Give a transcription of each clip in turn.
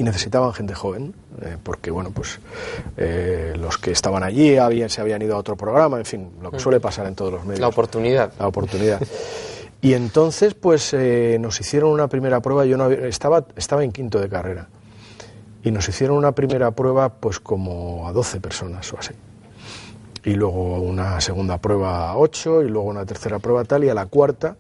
y necesitaban gente joven, porque bueno, pues los que estaban allí se habían ido a otro programa, en fin, lo que suele pasar en todos los medios. La oportunidad. Y entonces pues nos hicieron una primera prueba. Yo no estaba en quinto de carrera, y nos hicieron una primera prueba pues como a 12 personas o así, y luego una segunda prueba a 8, y luego una tercera prueba tal, y a la cuarta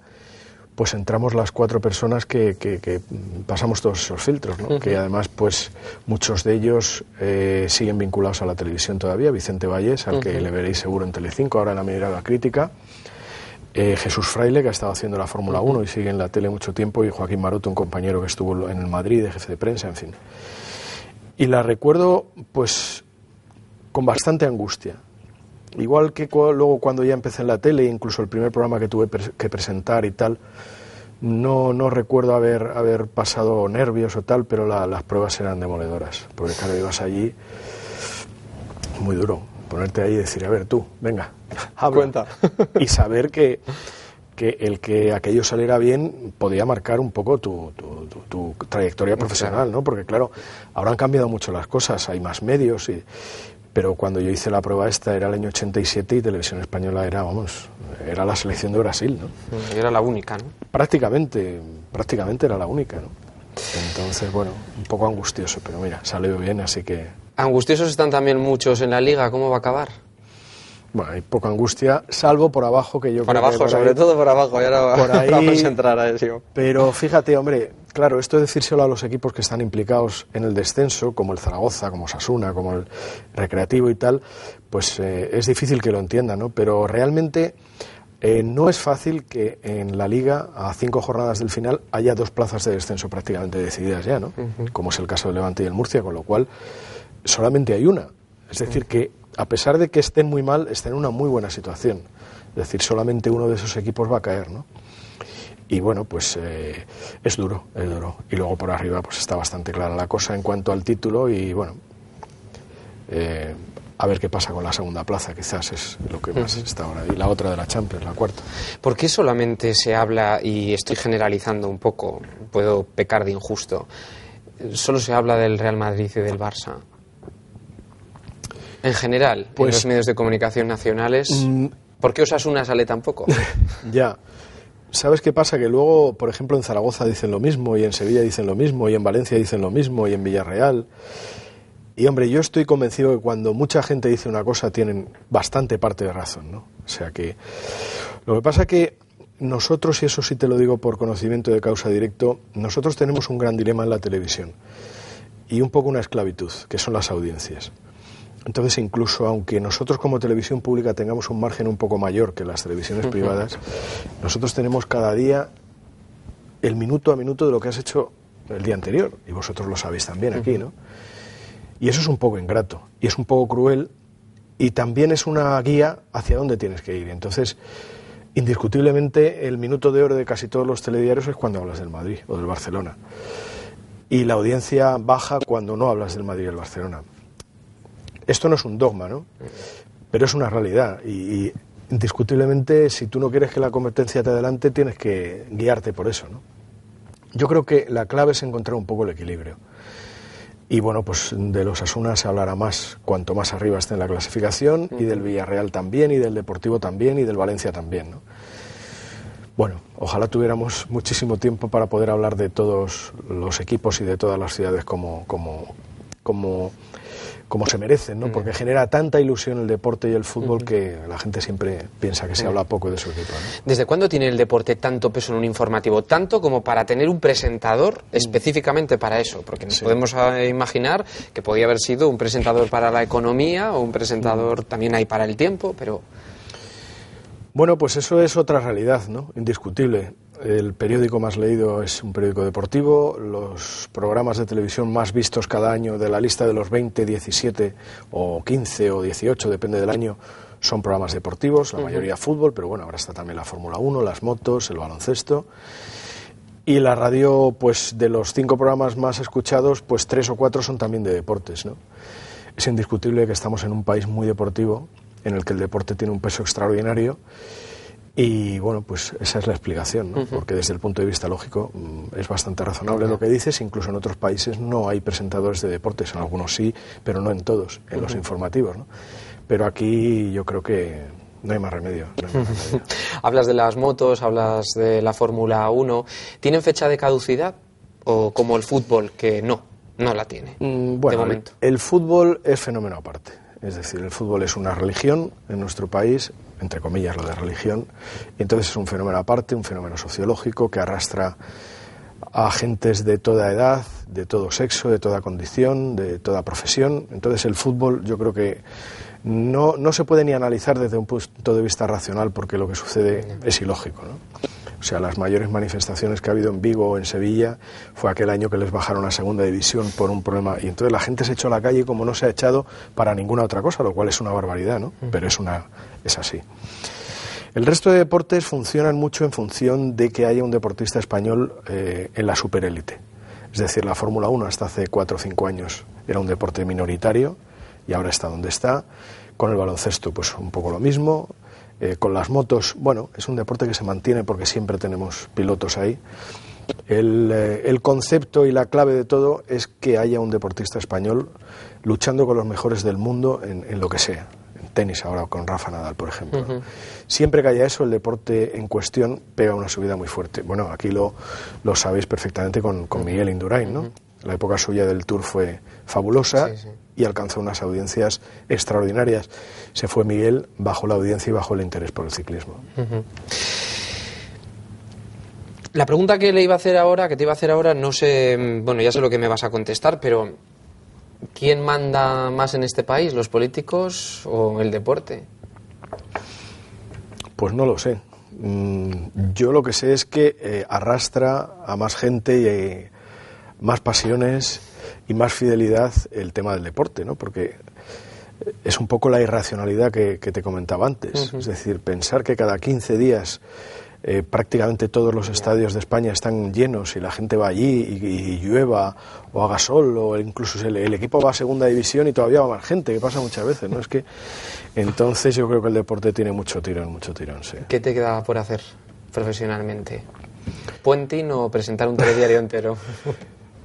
pues entramos las 4 personas que pasamos todos esos filtros, ¿no? Que además pues muchos de ellos siguen vinculados a la televisión todavía. Vicente Vallés, al que le veréis seguro en Telecinco, ahora en La Mirada Crítica, Jesús Fraile, que ha estado haciendo la Fórmula 1 y sigue en la tele mucho tiempo, y Joaquín Maroto, un compañero que estuvo en el Madrid de jefe de prensa, en fin. Y la recuerdo pues con bastante angustia. Igual que luego cuando ya empecé en la tele, incluso el primer programa que tuve que presentar y tal, no recuerdo haber pasado nervios o tal, pero las pruebas eran demoledoras, porque claro, ibas allí, muy duro, ponerte ahí y decir, a ver tú, venga, habla. Cuenta. Y saber que el que aquello saliera bien podía marcar un poco tu trayectoria profesional, ¿no? Porque claro, ahora han cambiado mucho las cosas, hay más medios pero cuando yo hice la prueba esta era el año 87 y Televisión Española era la selección de Brasil, ¿no? Era la única, ¿no? Prácticamente era la única, ¿no? Entonces, bueno, un poco angustioso, pero mira, salió bien, así que... Angustiosos están también muchos en la Liga, ¿cómo va a acabar? Bueno, hay poca angustia, salvo por abajo, que yo por creo abajo, que... sobre todo por abajo, y ahora por ahí, vamos a entrar a eso. Pero fíjate, hombre, claro, esto es decírselo a los equipos que están implicados en el descenso, como el Zaragoza, como Osasuna, como el Recreativo y tal, pues es difícil que lo entiendan, ¿no? Pero realmente no es fácil que en la Liga, a 5 jornadas del final, haya 2 plazas de descenso prácticamente decididas ya, ¿no? Como es el caso del Levante y el Murcia, con lo cual solamente hay una. Es decir, que a pesar de que estén muy mal, estén en una muy buena situación. Es decir, solamente uno de esos equipos va a caer, ¿no? Y bueno, pues es duro. Y luego por arriba pues está bastante clara la cosa en cuanto al título, y bueno, a ver qué pasa con la segunda plaza, quizás es lo que más está ahora. Y la otra de la Champions, la cuarta. ¿Por qué solamente se habla, y estoy generalizando un poco, puedo pecar de injusto, solo se habla del Real Madrid y del Barça? En general, pues, en los medios de comunicación nacionales, ¿por qué Osasuna sale tan poco? Ya. ¿Sabes qué pasa? Que luego, por ejemplo, en Zaragoza dicen lo mismo, y en Sevilla dicen lo mismo, y en Valencia dicen lo mismo, y en Villarreal. Y hombre, yo estoy convencido que cuando mucha gente dice una cosa tienen bastante parte de razón, ¿no? O sea que... Lo que pasa que nosotros, y eso sí te lo digo por conocimiento de causa directo, nosotros tenemos un gran dilema en la televisión, y un poco una esclavitud, que son las audiencias. Entonces, incluso aunque nosotros como televisión pública tengamos un margen un poco mayor que las televisiones privadas, nosotros tenemos cada día el minuto a minuto de lo que has hecho el día anterior, y vosotros lo sabéis también aquí, ¿no? Y eso es un poco ingrato, y es un poco cruel, y también es una guía hacia dónde tienes que ir. Entonces, indiscutiblemente, el minuto de oro de casi todos los telediarios es cuando hablas del Madrid o del Barcelona, y la audiencia baja cuando no hablas del Madrid y del Barcelona. Esto no es un dogma, ¿no? Pero es una realidad, y indiscutiblemente, si tú no quieres que la competencia te adelante, tienes que guiarte por eso, ¿no? Yo creo que la clave es encontrar un poco el equilibrio. Y bueno, pues de los Osasuna se hablará más cuanto más arriba esté en la clasificación, y del Villarreal también, y del Deportivo también, y del Valencia también, ¿no? Bueno, ojalá tuviéramos muchísimo tiempo para poder hablar de todos los equipos y de todas las ciudades como se merecen, ¿no? Porque genera tanta ilusión el deporte y el fútbol que la gente siempre piensa que se habla poco de su equipo, ¿no? ¿Desde cuándo tiene el deporte tanto peso en un informativo? Tanto como para tener un presentador específicamente para eso, porque nos podemos imaginar que podía haber sido un presentador para la economía o un presentador también hay para el tiempo, pero... Bueno, pues eso es otra realidad, ¿no? Indiscutible. El periódico más leído es un periódico deportivo, los programas de televisión más vistos cada año de la lista de los 20, 17 o 15 o 18, depende del año, son programas deportivos, la mayoría fútbol, pero bueno, ahora está también la Fórmula 1, las motos, el baloncesto. Y la radio, pues de los 5 programas más escuchados, pues 3 o 4 son también de deportes, ¿no? Es indiscutible que estamos en un país muy deportivo, en el que el deporte tiene un peso extraordinario. Y bueno, pues esa es la explicación, ¿no? Porque desde el punto de vista lógico es bastante razonable lo que dices. Incluso en otros países no hay presentadores de deportes, en algunos sí, pero no en todos, en los informativos, ¿no? Pero aquí yo creo que no hay más remedio. Hablas de las motos, hablas de la Fórmula 1. ¿Tienen fecha de caducidad o como el fútbol que no la tiene? Bueno, de momento. El fútbol es fenómeno aparte. Es decir, el fútbol es una religión en nuestro país, entre comillas lo de religión, y entonces es un fenómeno aparte, un fenómeno sociológico que arrastra a gentes de toda edad, de todo sexo, de toda condición, de toda profesión. Entonces el fútbol yo creo que no se puede ni analizar desde un punto de vista racional porque lo que sucede es ilógico, ¿no? O sea, las mayores manifestaciones que ha habido en Vigo o en Sevilla fue aquel año que les bajaron a segunda división por un problema. Y entonces la gente se echó a la calle como no se ha echado para ninguna otra cosa, lo cual es una barbaridad, ¿no? Pero es así. El resto de deportes funcionan mucho en función de que haya un deportista español en la superélite. Es decir, la Fórmula 1 hasta hace 4 o 5 años era un deporte minoritario y ahora está donde está. Con el baloncesto, pues un poco lo mismo. Con las motos, bueno, es un deporte que se mantiene porque siempre tenemos pilotos ahí. El concepto y la clave de todo es que haya un deportista español luchando con los mejores del mundo en lo que sea. En tenis ahora con Rafa Nadal, por ejemplo. Siempre que haya eso, el deporte en cuestión pega una subida muy fuerte. Bueno, aquí lo sabéis perfectamente con Miguel Indurain, ¿no? La época suya del Tour fue fabulosa y alcanzó unas audiencias extraordinarias. Se fue Miguel bajo la audiencia y bajo el interés por el ciclismo. La pregunta que te iba a hacer ahora, no sé, bueno, ya sé lo que me vas a contestar, pero ¿quién manda más en este país, los políticos o el deporte? Pues no lo sé. Yo lo que sé es que arrastra a más gente y más pasiones y más fidelidad el tema del deporte, ¿no? Porque es un poco la irracionalidad que te comentaba antes. Es decir, pensar que cada 15 días prácticamente todos los estadios de España están llenos y la gente va allí y llueva o haga sol o incluso el equipo va a segunda división y todavía va más gente, que pasa muchas veces, ¿no? Es que entonces yo creo que el deporte tiene mucho tirón, sí. ¿Qué te queda por hacer profesionalmente? ¿Puenting o presentar un telediario entero?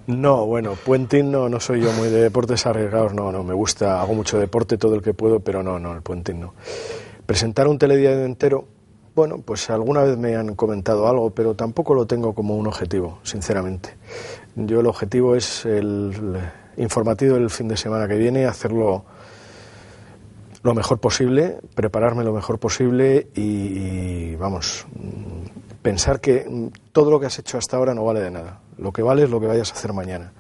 No, bueno, puenting no soy yo muy de deportes arriesgados, no, me gusta, hago mucho deporte, todo el que puedo, pero no, el puenting no. Presentar un telediario entero, bueno, pues alguna vez me han comentado algo, pero tampoco lo tengo como un objetivo, sinceramente. Yo el objetivo es el informativo del fin de semana que viene, hacerlo lo mejor posible, prepararme lo mejor posible y vamos, pensar que todo lo que has hecho hasta ahora no vale de nada. Lo que vale es lo que vayas a hacer mañana,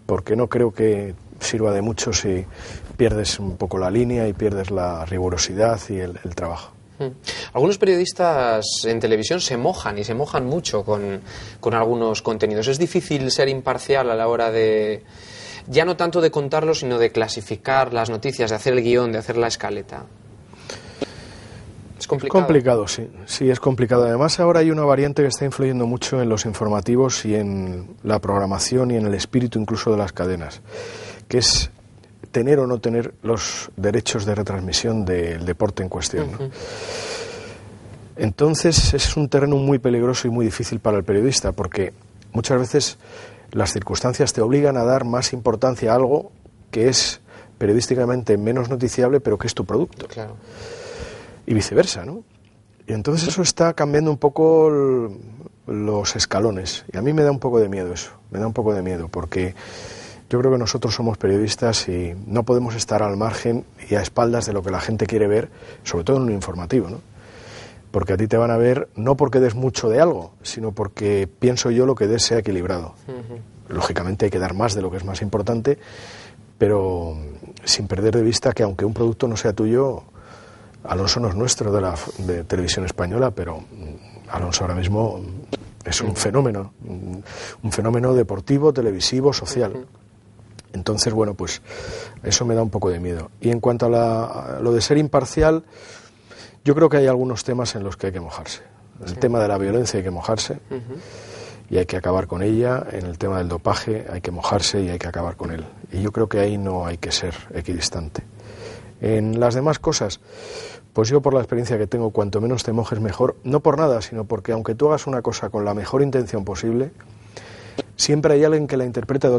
porque no creo que sirva de mucho si pierdes un poco la línea y pierdes la rigurosidad y el trabajo. Algunos periodistas en televisión se mojan y se mojan mucho con algunos contenidos. Es difícil ser imparcial a la hora de, ya no tanto de contarlo, sino de clasificar las noticias, de hacer el guión, de hacer la escaleta. ¿Es complicado? Es complicado, sí, es complicado. Además ahora hay una variante que está influyendo mucho en los informativos y en la programación y en el espíritu incluso de las cadenas, que es tener o no tener los derechos de retransmisión del deporte en cuestión, ¿no? Entonces es un terreno muy peligroso y muy difícil para el periodista, porque muchas veces las circunstancias te obligan a dar más importancia a algo que es periodísticamente menos noticiable, pero que es tu producto. Claro. Y viceversa, ¿no? Y entonces eso está cambiando un poco los escalones. Y a mí me da un poco de miedo eso, porque yo creo que nosotros somos periodistas y no podemos estar al margen y a espaldas de lo que la gente quiere ver, sobre todo en un informativo, ¿no? Porque a ti te van a ver no porque des mucho de algo, sino porque pienso yo lo que des sea equilibrado. Lógicamente hay que dar más de lo que es más importante, pero sin perder de vista que aunque un producto no sea tuyo, Alonso no es nuestro de Televisión Española, pero Alonso ahora mismo es un fenómeno deportivo, televisivo, social. Entonces, bueno, pues eso me da un poco de miedo. Y en cuanto a lo de ser imparcial, yo creo que hay algunos temas en los que hay que mojarse. El tema de la violencia hay que mojarse y hay que acabar con ella. En el tema del dopaje hay que mojarse y hay que acabar con él. Y yo creo que ahí no hay que ser equidistante. En las demás cosas, Pues yo, por la experiencia que tengo, cuanto menos te mojes mejor, no por nada, sino porque aunque tú hagas una cosa con la mejor intención posible, siempre hay alguien que la interpreta de